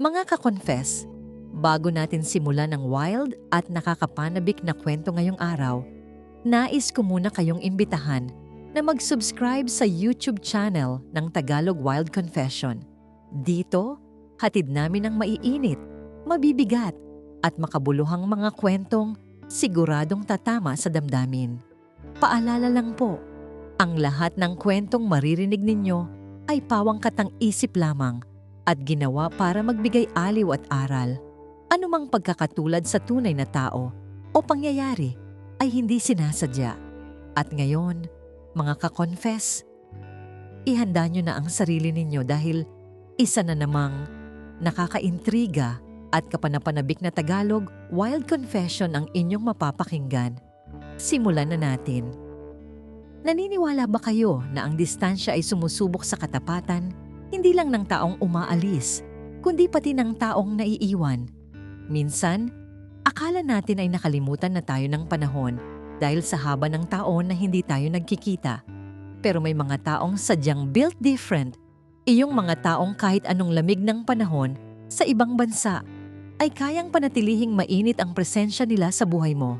Mga ka-confess, bago natin simulan ang wild at nakakapanabik na kwento ngayong araw, nais ko muna kayong imbitahan na mag-subscribe sa YouTube channel ng Tagalog Wild Confession. Dito, hatid namin ang maiinit, mabibigat at makabuluhang mga kwentong siguradong tatama sa damdamin. Paalala lang po, ang lahat ng kwentong maririnig ninyo ay pawang katang-isip lamang at ginawa para magbigay aliw at aral. Anumang pagkakatulad sa tunay na tao o pangyayari ay hindi sinasadya. At ngayon, mga ka-confess, ihanda nyo na ang sarili ninyo dahil isa na namang nakakaintriga at kapanapanabik na Tagalog Wild Confession ang inyong mapapakinggan. Simulan na natin. Naniniwala ba kayo na ang distansya ay sumusubok sa katapatan, hindi lang ng taong umaalis, kundi pati ng taong naiiwan? Minsan, akala natin ay nakalimutan na tayo ng panahon dahil sa haba ng taon na hindi tayo nagkikita. Pero may mga taong sadyang built different. Iyong mga taong kahit anong lamig ng panahon sa ibang bansa ay kayang panatilihing mainit ang presensya nila sa buhay mo.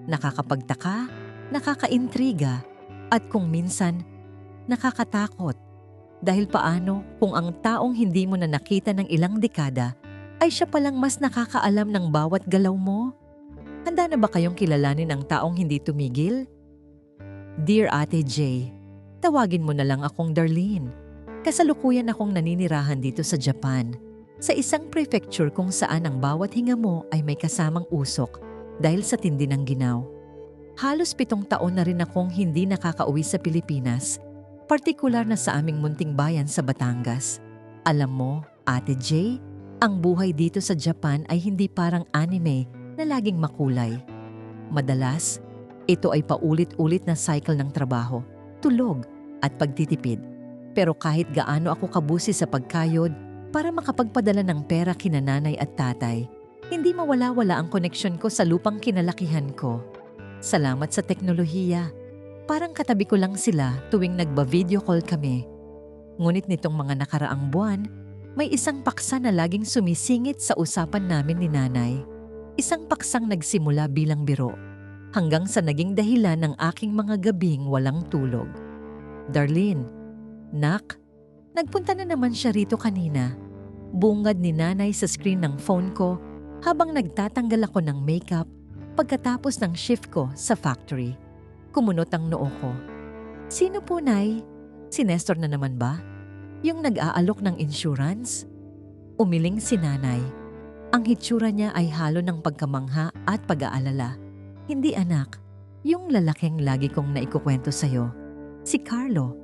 Nakakapagtaka, nakakaintriga, at kung minsan, nakakatakot. Dahil paano kung ang taong hindi mo na nakita ng ilang dekada ay siya palang mas nakakaalam ng bawat galaw mo? Handa na ba kayong kilalanin ang taong hindi tumigil? Dear Ate J, tawagin mo na lang akong Darlene. Kasalukuyan akong naninirahan dito sa Japan, sa isang prefecture kung saan ang bawat hinga mo ay may kasamang usok dahil sa tindi ng ginaw. Halos 7 taon na rin akong hindi nakakauwi sa Pilipinas, partikular na sa aming munting bayan sa Batangas. Alam mo, Ate J, ang buhay dito sa Japan ay hindi parang anime na laging makulay. Madalas, ito ay paulit-ulit na cycle ng trabaho, tulog at pagtitipid. Pero kahit gaano ako kabusi sa pagkayod para makapagpadala ng pera kina nanay at tatay, hindi mawala-wala ang koneksyon ko sa lupang kinalakihan ko. Salamat sa teknolohiya. Parang katabi ko lang sila tuwing nagba-video call kami. Ngunit nitong mga nakaraang buwan, may isang paksa na laging sumisingit sa usapan namin ni nanay. Isang paksang nagsimula bilang biro, hanggang sa naging dahilan ng aking mga gabing walang tulog. Darlene, nak, nagpunta na naman siya rito kanina. Bungad ni nanay sa screen ng phone ko habang nagtatanggal ako ng makeup pagkatapos ng shift ko sa factory. Kumunot ang noo ko. Sino po, Nay? Si Nestor na naman ba? Yung nag-aalok ng insurance? Umiling si nanay. Ang hitsura niya ay halo ng pagkamangha at pag-aalala. Hindi anak, yung lalaking lagi kong naikukwento sa'yo. Si Carlo,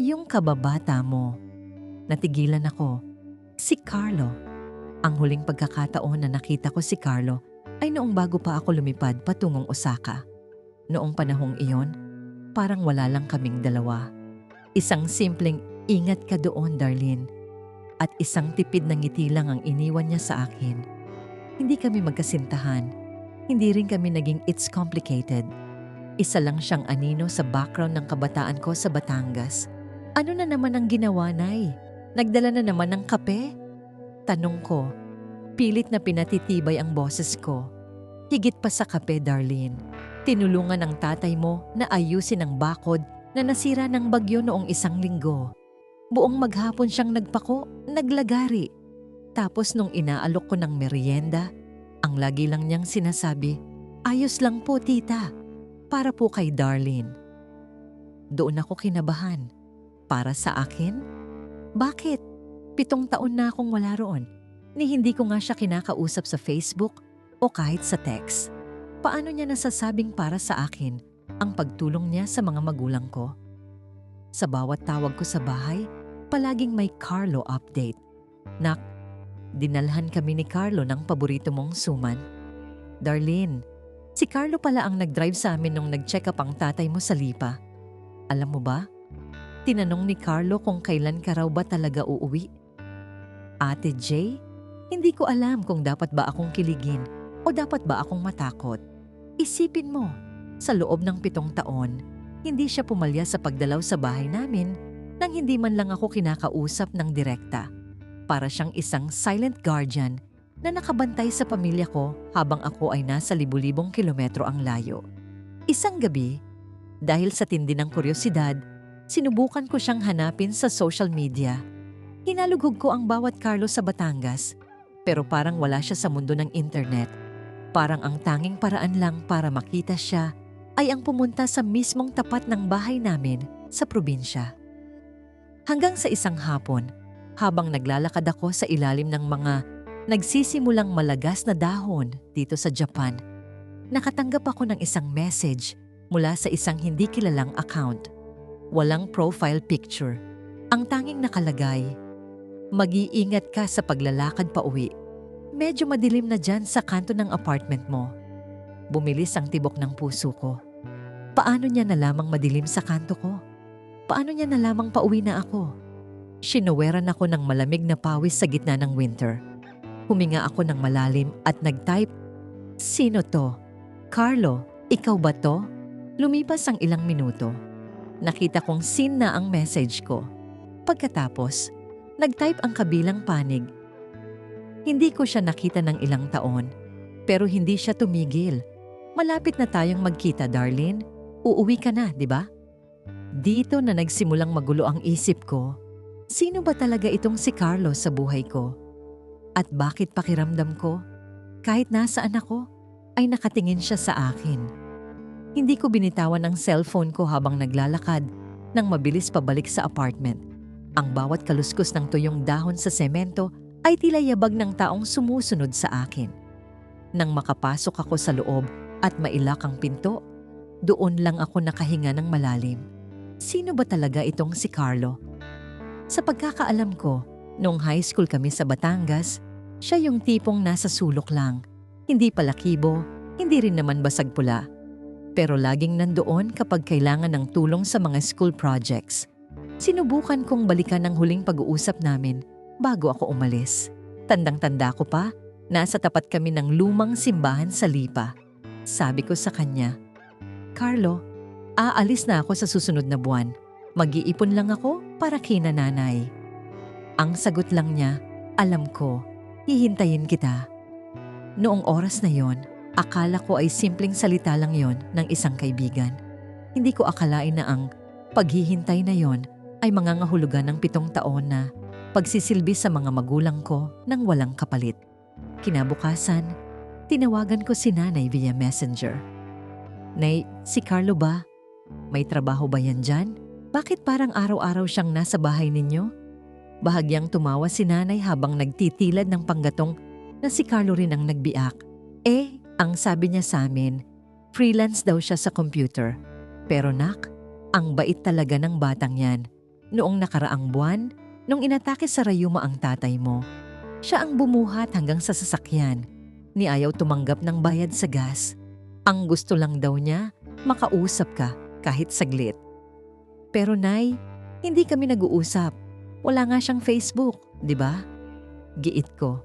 yung kababata mo. Natigilan ako. Si Carlo. Ang huling pagkakataon na nakita ko si Carlo ay noong bago pa ako lumipad patungong Osaka. Noong panahong iyon, parang wala lang kaming dalawa. Isang simpleng ingat ka doon, Darlene. At isang tipid na ngiti lang ang iniwan niya sa akin. Hindi kami magkasintahan. Hindi rin kami naging it's complicated. Isa lang siyang anino sa background ng kabataan ko sa Batangas. Ano na naman ang ginawa, Nay? Nagdala na naman ng kape? Tanong ko. Pilit na pinatitibay ang boses ko. Higit pa sa kape, Darlene. Tinulungan ng tatay mo na ayusin ang bakod na nasira ng bagyo noong 1 linggo. Buong maghapon siyang nagpako, naglagari. Tapos nung inaalok ko ng merienda, ang lagi lang niyang sinasabi, ayos lang po tita, para po kay Darlene. Doon ako kinabahan. Para sa akin? Bakit? 7 taon na akong wala roon, ni hindi ko nga siya kinakausap sa Facebook o kahit sa text. Paano niya nasasabing para sa akin ang pagtulong niya sa mga magulang ko? Sa bawat tawag ko sa bahay, palaging may Carlo update. Nak, dinalhan kami ni Carlo ng paborito mong suman. Darlene, si Carlo pala ang nag-drive sa amin nung nag-check up ang tatay mo sa Lipa. Alam mo ba? Tinanong ni Carlo kung kailan ka raw ba talaga uuwi. Ate J, hindi ko alam kung dapat ba akong kiligin o dapat ba akong matakot. Isipin mo, sa loob ng 7 taon, hindi siya pumalya sa pagdalaw sa bahay namin nang hindi man lang ako kinakausap ng direkta. Para siyang isang silent guardian na nakabantay sa pamilya ko habang ako ay nasa libu-libong kilometro ang layo. Isang gabi, dahil sa tindi ng kuryosidad, sinubukan ko siyang hanapin sa social media. Hinalughog ko ang bawat Carlo sa Batangas, pero parang wala siya sa mundo ng internet. Parang ang tanging paraan lang para makita siya ay ang pumunta sa mismong tapat ng bahay namin sa probinsya. Hanggang sa isang hapon, habang naglalakad ako sa ilalim ng mga nagsisimulang malagas na dahon dito sa Japan, nakatanggap ako ng isang message mula sa isang hindi kilalang account. Walang profile picture. Ang tanging nakalagay, "Mag-iingat ka sa paglalakad pa uwi. Medyo madilim na dyan sa kanto ng apartment mo." Bumilis ang tibok ng puso ko. Paano niya nalamang madilim sa kanto ko? Paano niya nalamang pauwi na ako? Sinaweran ako ng malamig na pawis sa gitna ng winter. Huminga ako ng malalim at nag-type, "Sino to? Carlo, ikaw ba to?" Lumipas ang ilang minuto. Nakita kong seen na ang message ko. Pagkatapos, nag-type ang kabilang panig. Hindi ko siya nakita ng ilang taon, pero hindi siya tumigil. "Malapit na tayong magkita, darling. Uuwi ka na, di ba?" Dito na nagsimulang magulo ang isip ko. Sino ba talaga itong si Carlo sa buhay ko? At bakit pakiramdam ko, kahit nasaan ako, ay nakatingin siya sa akin? Hindi ko binitawan ang cellphone ko habang naglalakad nang mabilis pabalik sa apartment. Ang bawat kaluskos ng tuyong dahon sa semento ay tila yabag ng taong sumusunod sa akin. Nang makapasok ako sa loob at mailak ang pinto, doon lang ako nakahinga ng malalim. Sino ba talaga itong si Carlo? Sa pagkakaalam ko, noong high school kami sa Batangas, siya yung tipong nasa sulok lang. Hindi palakibo, hindi rin naman basag pula. Pero laging nandoon kapag kailangan ng tulong sa mga school projects. Sinubukan kong balikan ang huling pag-uusap namin bago ako umalis. Tandang-tanda ko pa, nasa tapat kami ng lumang simbahan sa Lipa. Sabi ko sa kanya, "Carlo, aalis na ako sa susunod na buwan. Mag-iipon lang ako para kina nanay." Ang sagot lang niya, "Alam ko, hihintayin kita." Noong oras na yon, akala ko ay simpleng salita lang yon ng isang kaibigan. Hindi ko akalain na ang paghihintay na yon ay mangangahulugan ng 7 taon na pagsisilbi sa mga magulang ko nang walang kapalit. Kinabukasan, tinawagan ko si nanay via messenger. "Nay, si Carlo ba? May trabaho ba yan dyan? Bakit parang araw-araw siyang nasa bahay ninyo?" Bahagyang tumawa si nanay habang nagtitilad ng panggatong na si Carlo rin ang nagbiak. Ang sabi niya sa amin, freelance daw siya sa computer. Pero nak, ang bait talaga ng batang yan. Noong nakaraang buwan, nung inatake sa rayuma ang tatay mo, siya ang bumuhat hanggang sa sasakyan. Ni ayaw tumanggap ng bayad sa gas. Ang gusto lang daw niya, makausap ka kahit saglit. Pero nay, hindi kami nag-uusap. Wala nga siyang Facebook, di ba? Giit ko.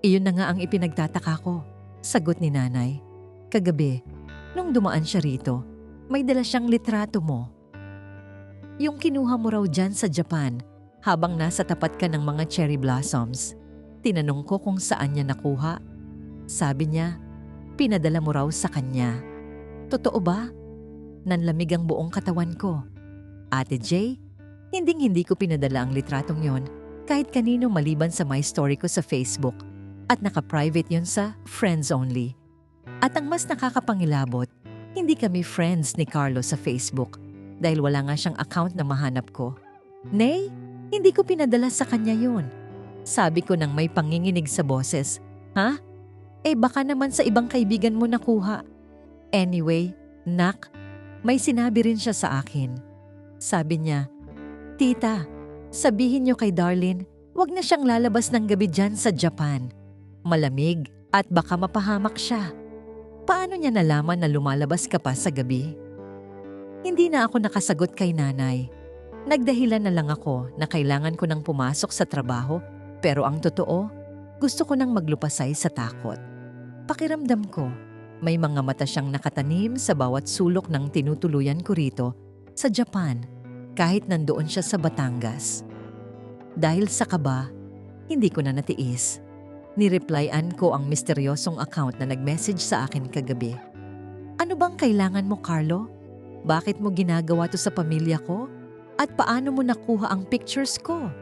Iyon na nga ang ipinagtataka ko, sagot ni nanay. Kagabi, nung dumaan siya rito, may dala siyang litrato mo. Yung kinuha mo raw dyan sa Japan habang nasa tapat ka ng mga cherry blossoms. Tinanong ko kung saan niya nakuha. Sabi niya, pinadala mo raw sa kanya. Totoo ba? Nanlamig ang buong katawan ko. Ate Jay, hinding-hindi ko pinadala ang litratong yon kahit kanino maliban sa my story ko sa Facebook at naka-private yon sa friends only. At ang mas nakakapangilabot, hindi kami friends ni Carlo sa Facebook dahil wala nga siyang account na mahanap ko. Nay, hindi ko pinadala sa kanya yun. Sabi ko nang may panginginig sa boses. Ha? Baka naman sa ibang kaibigan mo nakuha. Anyway, nak, may sinabi rin siya sa akin. Sabi niya, Tita, sabihin niyo kay Darlene, wag na siyang lalabas ng gabi dyan sa Japan. Malamig at baka mapahamak siya. Paano niya nalaman na lumalabas ka pa sa gabi? Hindi na ako nakasagot kay nanay. Nagdahilan na lang ako na kailangan ko nang pumasok sa trabaho, pero ang totoo, gusto ko nang maglupasay sa takot. Pakiramdam ko, may mga mata siyang nakatanim sa bawat sulok ng tinutuluyan ko rito sa Japan, kahit nandoon siya sa Batangas. Dahil sa kaba, hindi ko na natiis. Nireplyan ko ang misteryosong account na nag-message sa akin kagabi. Ano bang kailangan mo, Carlo? Bakit mo ginagawa to sa pamilya ko? At paano mo nakuha ang pictures ko?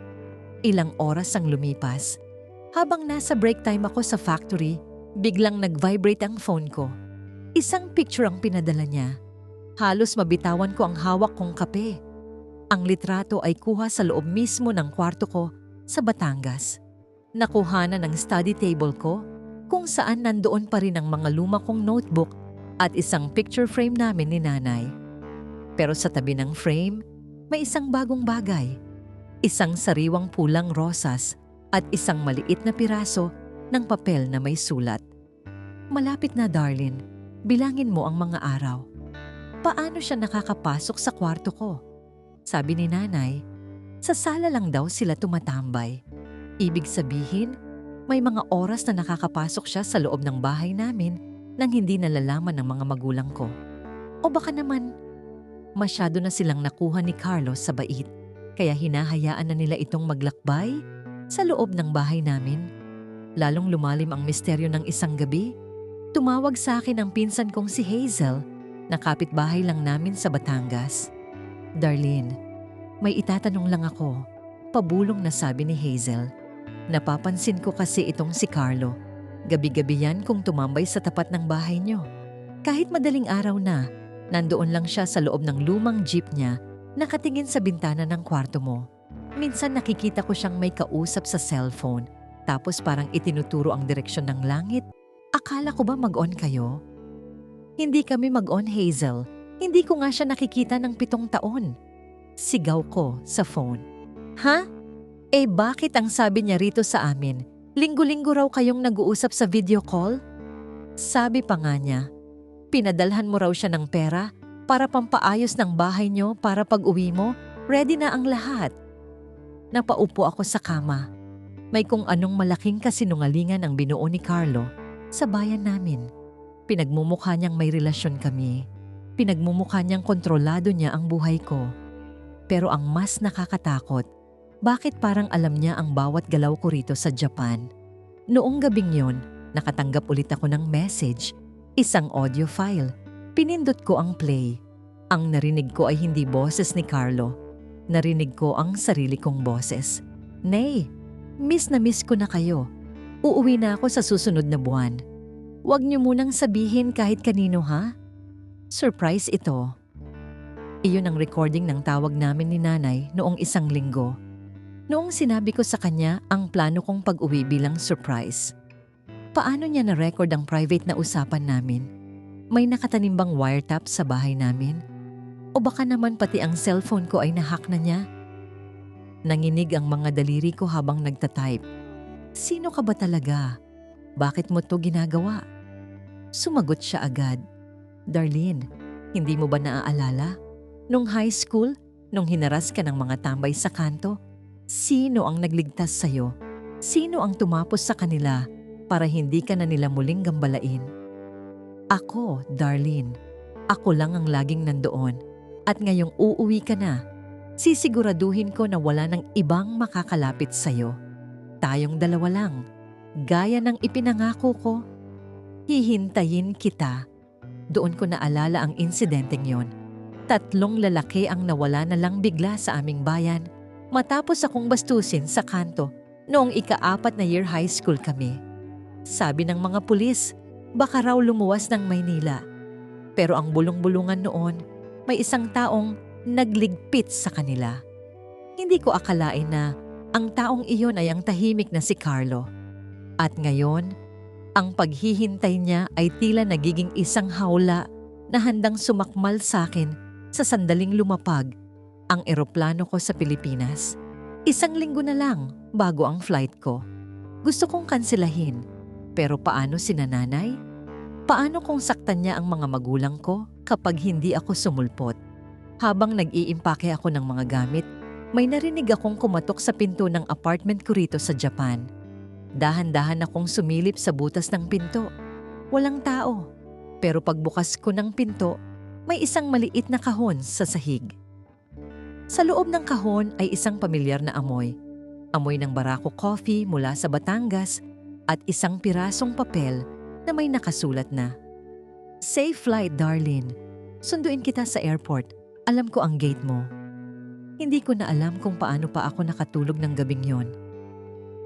Ilang oras ang lumipas. Habang nasa break time ako sa factory, biglang nag-vibrate ang phone ko. Isang picture ang pinadala niya. Halos mabitawan ko ang hawak kong kape. Ang litrato ay kuha sa loob mismo ng kwarto ko sa Batangas. Nakuhanan ng study table ko kung saan nandoon pa rin ang mga luma kong notebook at isang picture frame namin ni nanay. Pero sa tabi ng frame, may isang bagong bagay. Isang sariwang pulang rosas at isang maliit na piraso ng papel na may sulat. Malapit na, darling. Bilangin mo ang mga araw. Paano siya nakakapasok sa kwarto ko? Sabi ni nanay, sa sala lang daw sila tumatambay. Ibig sabihin, may mga oras na nakakapasok siya sa loob ng bahay namin nang hindi nalalaman ng mga magulang ko. O baka naman, masyado na silang nakuha ni Carlos sa bait, kaya hinahayaan na nila itong maglakbay sa loob ng bahay namin. Lalong lumalim ang misteryo ng isang gabi. Tumawag sa akin ang pinsan kong si Hazel, na kapitbahay lang namin sa Batangas. Darlene, may itatanong lang ako, pabulong na sabi ni Hazel. Napapansin ko kasi itong si Carlo. Gabi-gabi yan kung tumambay sa tapat ng bahay niyo. Kahit madaling araw na, nandoon lang siya sa loob ng lumang jeep niya, nakatingin sa bintana ng kwarto mo. Minsan nakikita ko siyang may kausap sa cellphone, tapos parang itinuturo ang direksyon ng langit. Akala ko ba mag-on kayo? Hindi kami mag-on, Hazel. Hindi ko nga siya nakikita ng 7 taon. Sigaw ko sa phone. Ha? Eh bakit ang sabi niya rito sa amin, linggo-linggo raw kayong nag-uusap sa video call? Sabi pa nga niya, pinadalhan mo raw siya ng pera para pampaayos ng bahay niyo para pag-uwi mo, ready na ang lahat. Napaupo ako sa kama. May kung anong malaking kasinungalingan ang binuo ni Carlo sa bayan namin. Pinagmumukha niyang may relasyon kami. Pinagmumukha niyang kontrolado niya ang buhay ko. Pero ang mas nakakatakot, bakit parang alam niya ang bawat galaw ko rito sa Japan? Noong gabing yon, nakatanggap ulit ako ng message, isang audio file. Pinindot ko ang play. Ang narinig ko ay hindi boses ni Carlo. Narinig ko ang sarili kong boses. Nay, miss na miss ko na kayo. Uuwi na ako sa susunod na buwan. Huwag niyo munang sabihin kahit kanino, ha? Surprise ito. Iyon ang recording ng tawag namin ni nanay noong 1 linggo. Noong sinabi ko sa kanya ang plano kong pag-uwi bilang surprise. Paano niya na-record ang private na usapan namin? May nakatanim bang wiretap sa bahay namin? O baka naman pati ang cellphone ko ay nahack na niya? Nanginig ang mga daliri ko habang nagtatype. Sino ka ba talaga? Bakit mo to ginagawa? Sumagot siya agad. Darlene, hindi mo ba naaalala? Nung high school, nung hinaras ka ng mga tambay sa kanto, sino ang nagligtas sa'yo? Sino ang tumapos sa kanila para hindi ka na nila muling gambalain? Ako, Darlene. Ako lang ang laging nandoon. At ngayong uuwi ka na, sisiguraduhin ko na wala ng ibang makakalapit sa'yo. Tayong dalawa lang, gaya ng ipinangako ko. Hihintayin kita. Doon ko naalala ang insidenteng yon. 3 lalaki ang nawala na lang bigla sa aming bayan matapos akong bastusin sa kanto noong ika-4 na year high school kami. Sabi ng mga pulis, baka raw lumuwas ng Maynila. Pero ang bulong-bulungan noon, may isang taong nagligpit sa kanila. Hindi ko akalain na ang taong iyon ay ang tahimik na si Carlo. At ngayon, ang paghihintay niya ay tila nagiging isang hawla na handang sumakmal sa akin sa sandaling lumapag ang eroplano ko sa Pilipinas. 1 linggo na lang bago ang flight ko. Gusto kong kanselahin, pero paano si nanay? Paano kung saktan niya ang mga magulang ko kapag hindi ako sumulpot? Habang nag-iimpake ako ng mga gamit, may narinig akong kumatok sa pinto ng apartment ko rito sa Japan. Dahan-dahan akong sumilip sa butas ng pinto. Walang tao. Pero pagbukas ko ng pinto, may isang maliit na kahon sa sahig. Sa loob ng kahon ay isang pamilyar na amoy. Amoy ng Barako coffee mula sa Batangas at isang pirasong papel na may nakasulat na, "Safe flight, Darlene. Sunduin kita sa airport. Alam ko ang gate mo." Hindi ko na alam kung paano pa ako nakatulog ng gabing yon.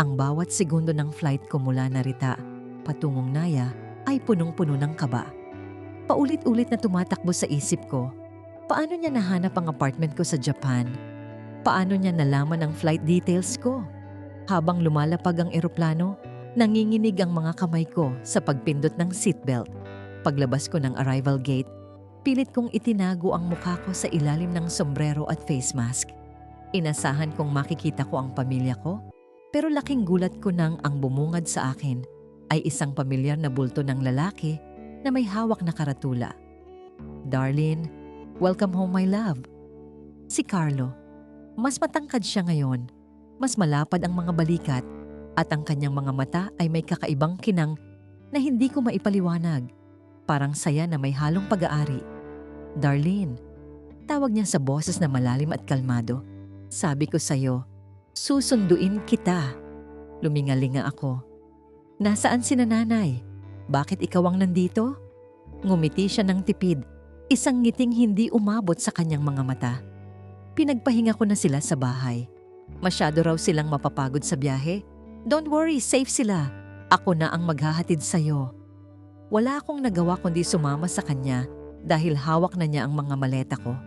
Ang bawat segundo ng flight ko mula Narita patungong Naya ay punong-puno ng kaba. Paulit-ulit na tumatakbo sa isip ko, paano niya nahanap ang apartment ko sa Japan? Paano niya nalaman ang flight details ko? Habang lumalapag ang eroplano, nanginginig ang mga kamay ko sa pagpindot ng seatbelt. Paglabas ko ng arrival gate, pilit kong itinago ang mukha ko sa ilalim ng sombrero at face mask. Inasahan kong makikita ko ang pamilya ko, pero laking gulat ko nang ang bumungad sa akin ay isang pamilyar na bulto ng lalaki na may hawak na karatula. "Darlene, welcome home my love." Si Carlo. Mas matangkad siya ngayon, mas malapad ang mga balikat at ang kanyang mga mata ay may kakaibang kinang na hindi ko maipaliwanag. Parang saya na may halong pag-aari. "Darlene," tawag niya sa boses na malalim at kalmado. "Sabi ko sa'yo, susunduin kita." Lumingalinga ako. "Nasaan si nanay? Bakit ikaw ang nandito?" Ngumiti siya ng tipid, isang ngiting hindi umabot sa kanyang mga mata. Pinagpahinga ko na sila sa bahay. Masyado raw silang mapapagod sa biyahe. "Don't worry, safe sila. Ako na ang maghahatid sa'yo." Wala akong nagawa kundi sumama sa kanya dahil hawak na niya ang mga maleta ko.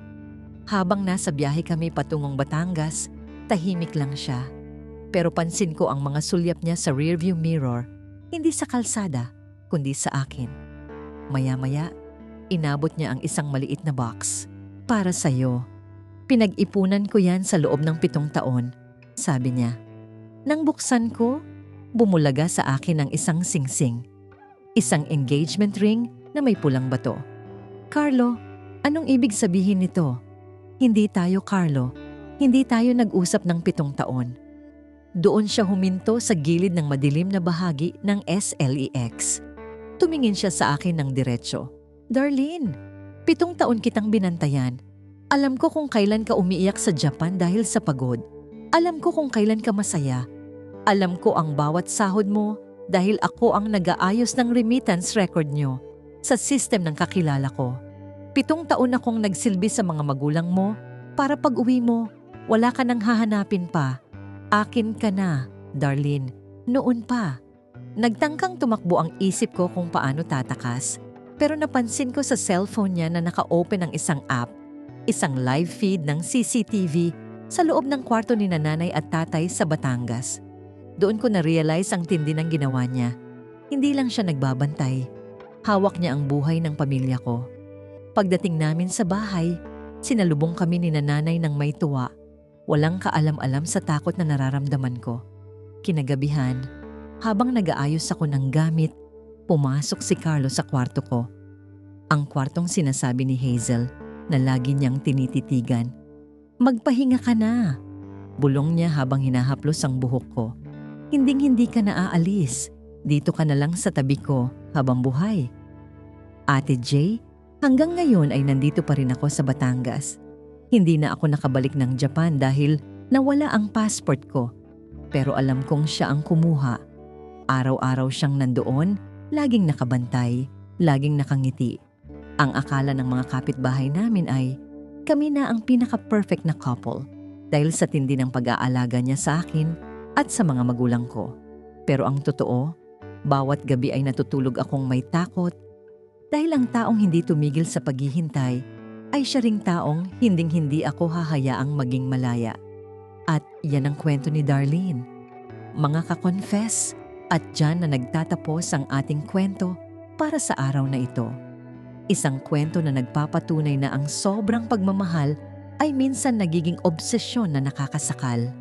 Habang nasa biyahe kami patungong Batangas, tahimik lang siya. Pero pansin ko ang mga sulyap niya sa rearview mirror, hindi sa kalsada, kundi sa akin. Maya-maya, inabot niya ang isang maliit na box. "Para sa'yo. Pinag-ipunan ko yan sa loob ng 7 taon, sabi niya. Nang buksan ko, bumulaga sa akin ang isang singsing. Isang engagement ring na may pulang bato. "Carlo, anong ibig sabihin nito?" "Hindi tayo, Carlo. Hindi tayo nag-usap ng 7 taon. Doon siya huminto sa gilid ng madilim na bahagi ng SLEX. Tumingin siya sa akin ng diretsyo. "Darlene, 7 taon kitang binantayan. Alam ko kung kailan ka umiiyak sa Japan dahil sa pagod. Alam ko kung kailan ka masaya. Alam ko ang bawat sahod mo dahil ako ang nag-aayos ng remittance record nyo sa system ng kakilala ko. 7 taon akong nagsilbi sa mga magulang mo para pag-uwi mo, wala ka nang hahanapin pa. Akin ka na, Darlene, noon pa." Nagtangkang tumakbo ang isip ko kung paano tatakas, pero napansin ko sa cellphone niya na naka-open ang isang app, isang live feed ng CCTV sa loob ng kwarto ni nanay at tatay sa Batangas. Doon ko na-realize ang tindi ng ginawa niya. Hindi lang siya nagbabantay. Hawak niya ang buhay ng pamilya ko. Pagdating namin sa bahay, sinalubong kami ni nanay ng may tuwa. Walang kaalam-alam sa takot na nararamdaman ko. Kinagabihan, habang nag-aayos ako ng gamit, pumasok si Carlo sa kwarto ko. Ang kwartong sinasabi ni Hazel na lagi niyang tinititigan. "Magpahinga ka na," bulong niya habang hinahaplos ang buhok ko. "Hinding-hindi ka na aalis. Dito ka na lang sa tabi ko habang buhay." Ate Jay, hanggang ngayon ay nandito pa rin ako sa Batangas. Hindi na ako nakabalik ng Japan dahil nawala ang passport ko. Pero alam kong siya ang kumuha. Araw-araw siyang nandoon, laging nakabantay, laging nakangiti. Ang akala ng mga kapitbahay namin ay kami na ang pinaka-perfect na couple dahil sa tindi ng pag-aalaga niya sa akin at sa mga magulang ko. Pero ang totoo, bawat gabi ay natutulog akong may takot dahil ang taong hindi tumigil sa paghihintay ay siya ring taong hinding-hindi ako hahayaang maging malaya. At yan ang kwento ni Darlene. Mga ka-confess, at dyan na nagtatapos ang ating kwento para sa araw na ito. Isang kwento na nagpapatunay na ang sobrang pagmamahal ay minsan nagiging obsesyon na nakakasakal.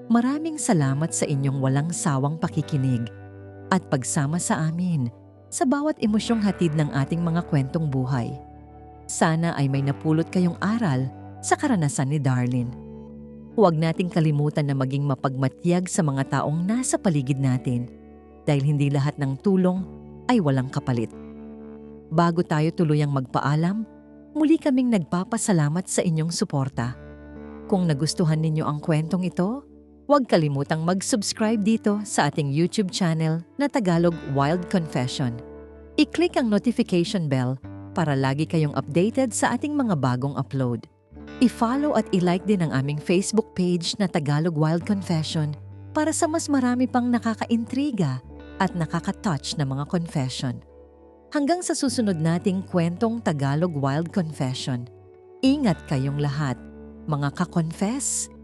Maraming salamat sa inyong walang sawang pakikinig at pagsama sa amin sa bawat emosyong hatid ng ating mga kwentong buhay. Sana ay may napulot kayong aral sa karanasan ni Darlene. Huwag nating kalimutan na maging mapagmatyag sa mga taong nasa paligid natin dahil hindi lahat ng tulong ay walang kapalit. Bago tayo tuluyang magpaalam, muli kaming nagpapasalamat sa inyong suporta. Kung nagustuhan ninyo ang kwentong ito, Huwag kalimutang mag-subscribe dito sa ating YouTube channel na Tagalog Wild Confession. I-click ang notification bell para lagi kayong updated sa ating mga bagong upload. I-follow at i-like din ang aming Facebook page na Tagalog Wild Confession para sa mas marami pang nakakaintriga at nakaka-touch na mga confession. Hanggang sa susunod nating kwentong Tagalog Wild Confession, ingat kayong lahat, mga ka-confess!